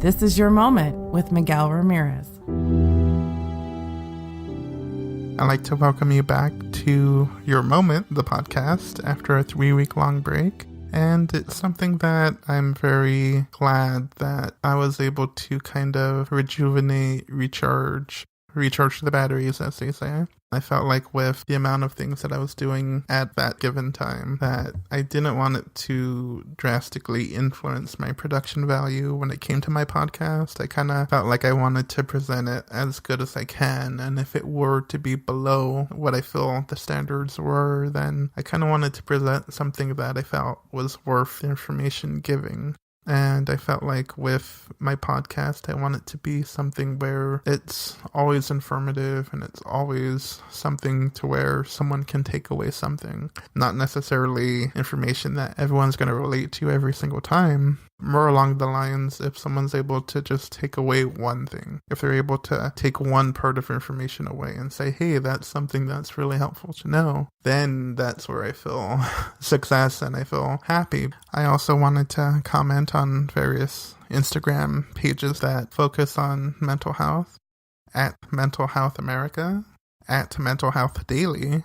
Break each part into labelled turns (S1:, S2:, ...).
S1: This is Your Moment with Miguel Ramirez.
S2: I'd like to welcome you back to Your Moment, the podcast, after a 3-week long break. And it's something that I'm very glad that I was able to kind of rejuvenate, recharge the batteries, as they say. I felt like with the amount of things that I was doing at that given time that I didn't want it to drastically influence my production value when it came to my podcast. I kind of felt like I wanted to present it as good as I can, and if it were to be below what I feel the standards were, then I kind of wanted to present something that I felt was worth the information giving. And I felt like with my podcast, I want it to be something where it's always informative and it's always something to where someone can take away something. Not necessarily information that everyone's going to relate to every single time. More along the lines, if someone's able to just take away one thing, if they're able to take one part of information away and say, hey, that's something that's really helpful to know, then that's where I feel success and I feel happy. I also wanted to comment on various Instagram pages that focus on mental health, at Mental Health America, at Mental Health Daily,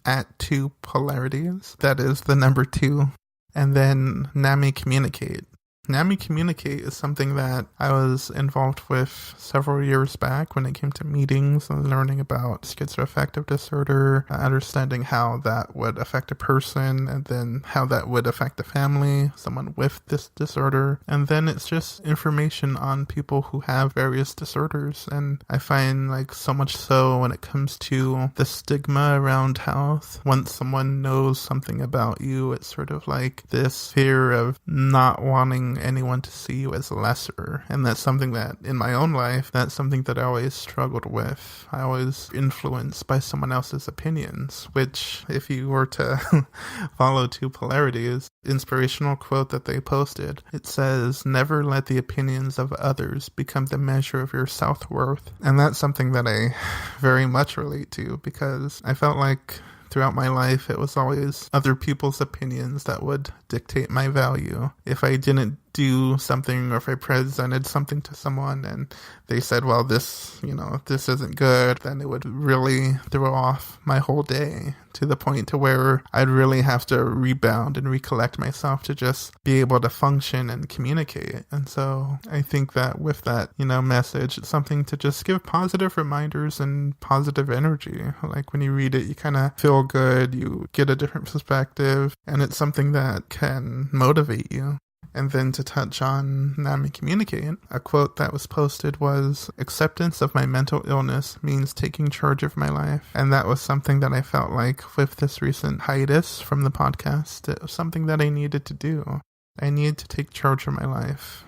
S2: at 2 Polarities, that is the number 2. And then NAMI Communicate. NAMI Communicate is something that I was involved with several years back when it came to meetings and learning about schizoaffective disorder, understanding how that would affect a person, and then how that would affect a family, someone with this disorder. And then it's just information on people who have various disorders. And I find like so much so when it comes to the stigma around health, once someone knows something about you, it's sort of like this fear of not wanting anyone to see you as lesser. And that's something that in my own life, that's something that I always struggled with. I always influenced by someone else's opinions, which if you were to follow 2 Polarities, inspirational quote that they posted, it says, never let the opinions of others become the measure of your self-worth. And that's something that I very much relate to, because I felt like throughout my life, it was always other people's opinions that would dictate my value. If I didn't do something, or if I presented something to someone and they said, well, this isn't good, then it would really throw off my whole day to the point to where I'd really have to rebound and recollect myself to just be able to function and communicate. And so I think that with that, message, it's something to just give positive reminders and positive energy. Like when you read it, you kind of feel good, you get a different perspective, and it's something that can motivate you. And then to touch on NAMI Communicate, a quote that was posted was, acceptance of my mental illness means taking charge of my life. And that was something that I felt like with this recent hiatus from the podcast, it was something that I needed to do. I needed to take charge of my life.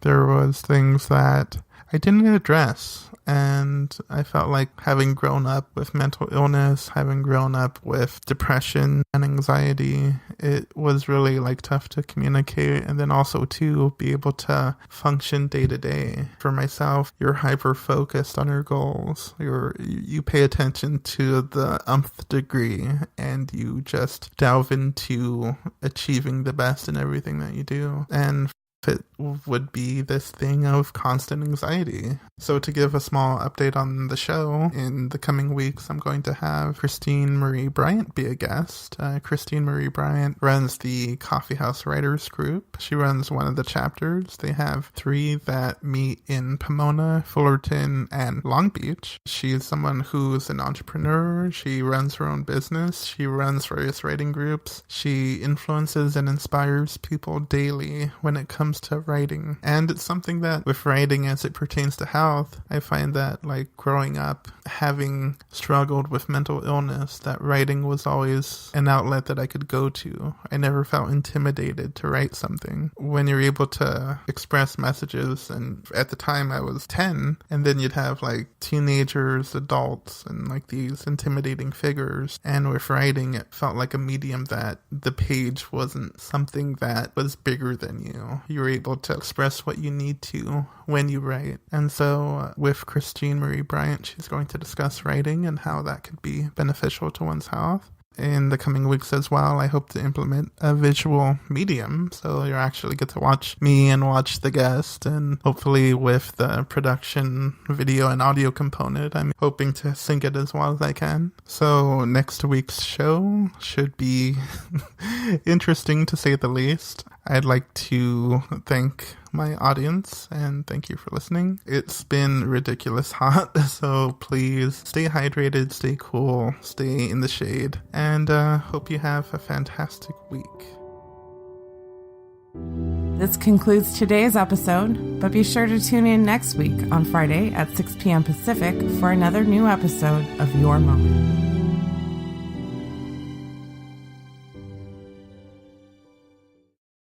S2: There was things that I didn't address, and I felt like having grown up with mental illness, having grown up with depression and anxiety, it was really tough to communicate, and then also to be able to function day to day. For myself, you're hyper focused on your goals. You pay attention to the nth degree, and you just delve into achieving the best in everything that you do. And it would be this thing of constant anxiety. So to give a small update on the show, in the coming weeks, I'm going to have Christine Marie Bryant be a guest. Christine Marie Bryant runs the Coffee House Writers Group. She runs one of the chapters. They have 3 that meet in Pomona, Fullerton, and Long Beach. She is someone who's an entrepreneur. She runs her own business. She runs various writing groups. She influences and inspires people daily when it comes to writing. And it's something that with writing as it pertains to health, I find that growing up, having struggled with mental illness, that writing was always an outlet that I could go to. I never felt intimidated to write something. When you're able to express messages, and at the time I was 10, and then you'd have teenagers, adults, and these intimidating figures. And with writing, it felt like a medium that the page wasn't something that was bigger than you. You were able to express what you need to when you write. And so with Christine Marie Bryant, she's going to discuss writing and how that could be beneficial to one's health. in the coming weeks as well, I hope to implement a visual medium, so you actually get to watch me and watch the guest, and hopefully with the production video and audio component, I'm hoping to sync it as well as I can. So next week's show should be interesting to say the least. I'd like to thank my audience and thank you for listening. It's been ridiculous hot, so please stay hydrated, stay cool, stay in the shade, and hope you have a fantastic week.
S1: This concludes today's episode, but be sure to tune in next week on Friday at 6 p.m. Pacific for another new episode of Your Moment.